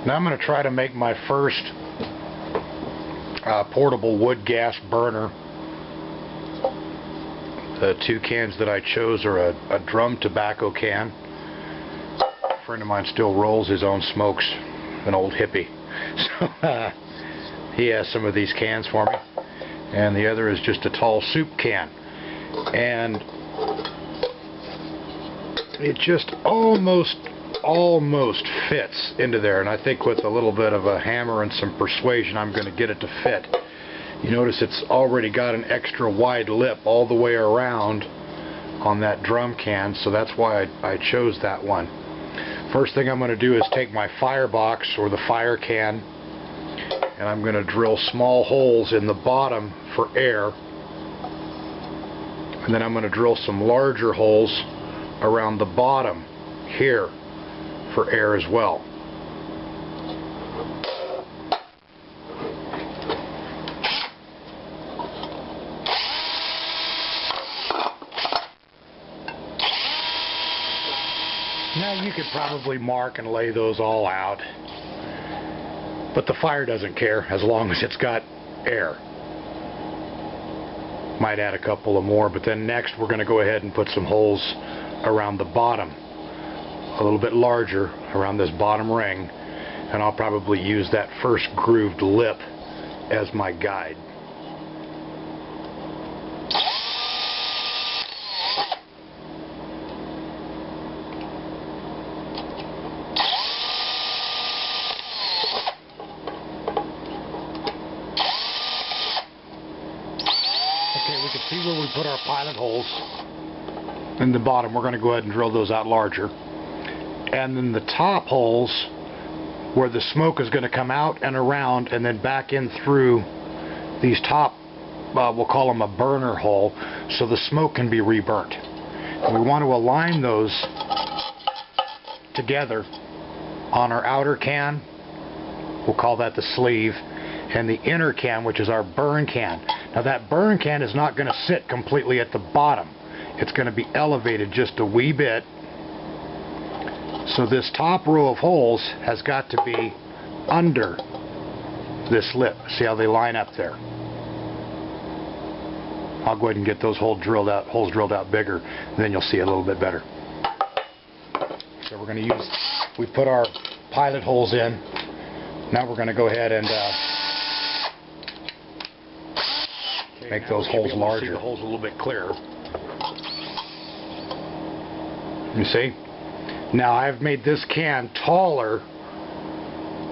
Now I'm going to try to make my first portable wood gas burner. The two cans that I chose are a drum tobacco can. A friend of mine still rolls his own smokes, an old hippie. So he has some of these cans for me. And the other is just a tall soup can. And it just almost fits into there, and I think with a little bit of a hammer and some persuasion I'm going to get it to fit. You notice it's already got an extra wide lip all the way around on that drum can, so that's why I chose that one. First thing I'm going to do is take my firebox or the fire can, and I'm going to drill small holes in the bottom for air, and then I'm going to drill some larger holes around the bottom here for air as well. Now you could probably mark and lay those all out, but the fire doesn't care as long as it's got air. Might add a couple of more, but then next we're going to go ahead and put some holes around the bottom, a little bit larger around this bottom ring, and I'll probably use that first grooved lip as my guide. Okay, we can see where we put our pilot holes in the bottom. We're going to go ahead and drill those out larger. And then the top holes where the smoke is going to come out and around and then back in through these top, we'll call them a burner hole, so the smoke can be reburnt. And we want to align those together on our outer can, we'll call that the sleeve, and the inner can, which is our burn can. Now that burn can is not going to sit completely at the bottom. It's going to be elevated just a wee bit. So this top row of holes has got to be under this lip. See how they line up there? I'll go ahead and get those holes drilled out bigger, and then you'll see a little bit better. So we're going to use, we put our pilot holes in. Now we're going to go ahead and make those holes larger. See the holes a little bit clearer. You see? Now I've made this can taller.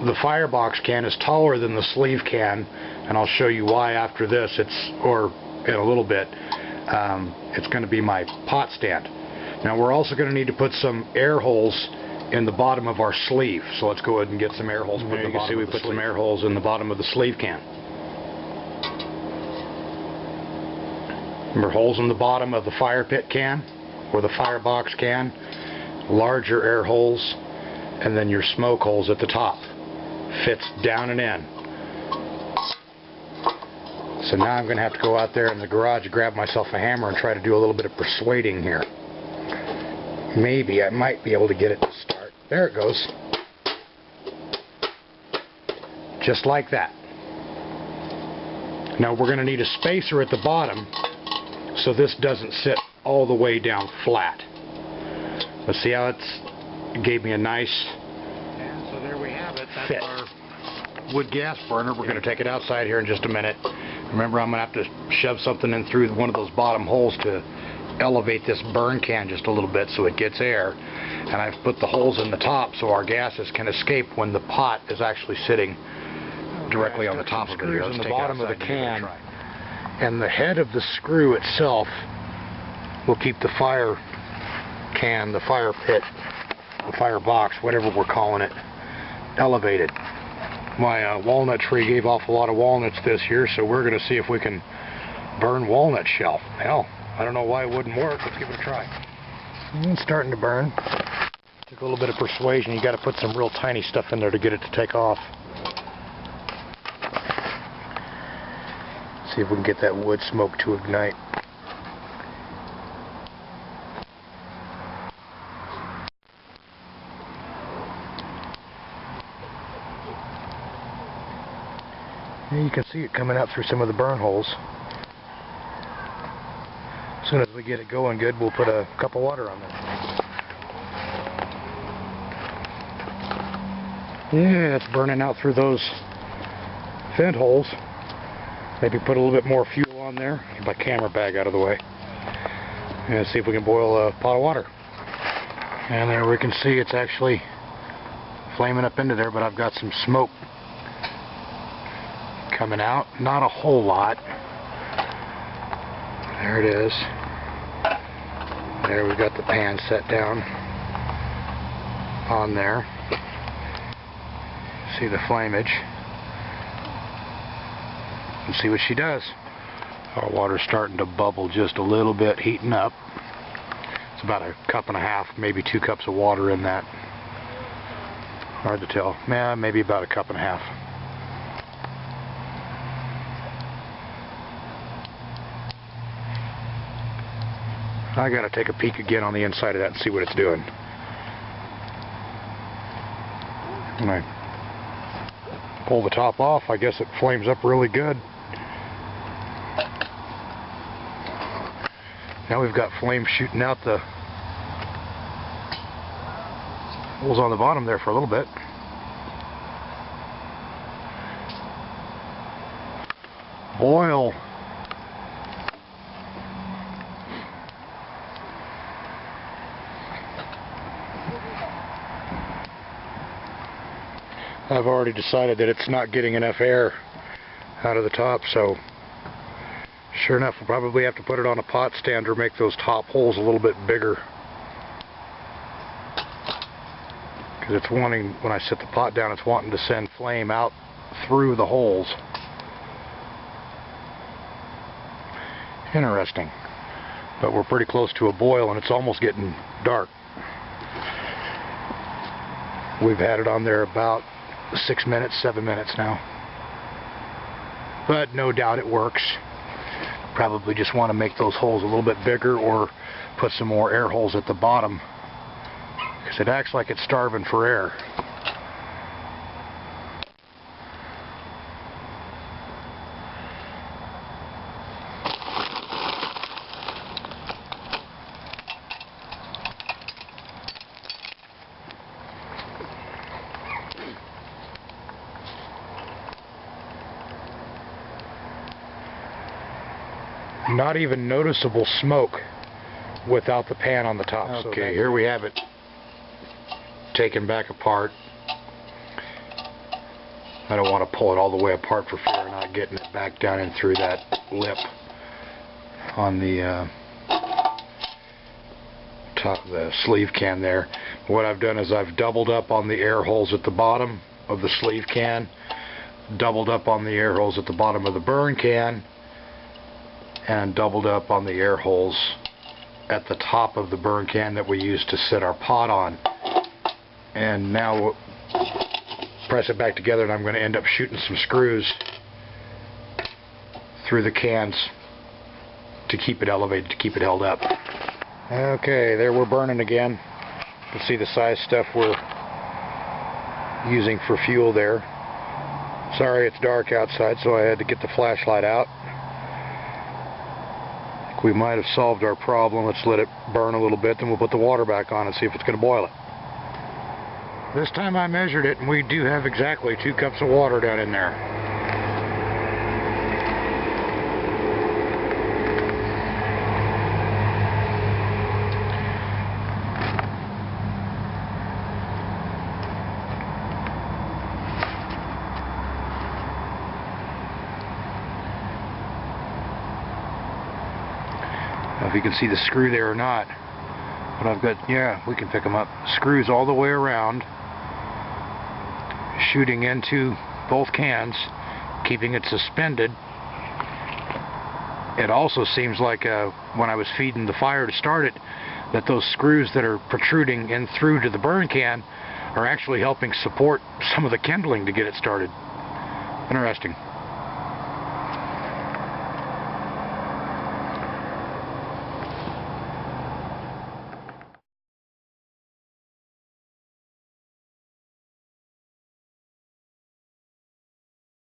The firebox can is taller than the sleeve can, and I'll show you why after this. Or in a little bit. It's going to be my pot stand. Now we're also going to need to put some air holes in the bottom of our sleeve. So let's go ahead and get some air holes. You can see we put some air holes in the bottom of the sleeve can. Remember, holes in the bottom of the fire pit can or the firebox can. Larger air holes, and then your smoke holes at the top. Fits down and in. So now I'm going to have to go out there in the garage, grab myself a hammer, and try to do a little bit of persuading here. Maybe I might be able to get it to start. There it goes. Just like that. Now we're going to need a spacer at the bottom so this doesn't sit all the way down flat. Let's see how it gave me a nice and so there we have it. That's fit. Our wood gas burner. We're going to take it outside here in just a minute. Remember, I'm going to have to shove something in through one of those bottom holes to elevate this burn can just a little bit so it gets air. And I've put the holes in the top so our gases can escape when the pot is actually sitting directly on the top of it. Screws in the bottom of the can, and the head of the screw itself will keep the fire can, the fire pit, the fire box, whatever we're calling it, elevated. My walnut tree gave off a lot of walnuts this year, so we're going to see if we can burn walnut shell. Hell, I don't know why it wouldn't work. Let's give it a try. It's starting to burn. Took a little bit of persuasion. You got to put some real tiny stuff in there to get it to take off. See if we can get that wood smoke to ignite. And you can see it coming out through some of the burn holes. As soon as we get it going good, we'll put a cup of water on there. Yeah, it's burning out through those vent holes. Maybe put a little bit more fuel on there. Get my camera bag out of the way. And see if we can boil a pot of water. And there we can see it's actually flaming up into there, but I've got some smoke coming out. Not a whole lot. There it is. There, we've got the pan set down on there. See the flamage. And see what she does. Our water's starting to bubble just a little bit, heating up. It's about a cup and a half, maybe 2 cups of water in that. Hard to tell. Yeah, maybe about a cup and a half. I gotta take a peek again on the inside of that and see what it's doing. When I pull the top off, I guess it flames up really good. Now we've got flames shooting out the holes on the bottom there for a little bit. Boil. I've already decided that it's not getting enough air out of the top, so sure enough, we'll probably have to put it on a pot stand or make those top holes a little bit bigger. Because it's wanting, when I set the pot down, it's wanting to send flame out through the holes. Interesting. But we're pretty close to a boil and it's almost getting dark. We've had it on there about 6 minutes, 7 minutes now. But no doubt it works. Probably just want to make those holes a little bit bigger or put some more air holes at the bottom, because it acts like it's starving for air. Not even noticeable smoke without the pan on the top. Okay, here we have it taken back apart. I don't want to pull it all the way apart for fear of not getting it back down in through that lip on the top of the sleeve can there. What I've done is I've doubled up on the air holes at the bottom of the sleeve can, doubled up on the air holes at the bottom of the burn can, and doubled up on the air holes at the top of the burn can that we used to set our pot on. And now we'll press it back together, and I'm going to end up shooting some screws through the cans to keep it elevated, to keep it held up. Okay, there we're burning again. You can see the size stuff we're using for fuel there. Sorry it's dark outside, so I had to get the flashlight out. We might have solved our problem. Let's let it burn a little bit, then we'll put the water back on and see if it's going to boil it. This time I measured it, and we do have exactly 2 cups of water down in there. Now, if you can see the screw there or not, but I've got, yeah, we can pick them up. Screws all the way around, shooting into both cans, keeping it suspended. It also seems like when I was feeding the fire to start it, that those screws that are protruding in through to the burn can are actually helping support some of the kindling to get it started. Interesting.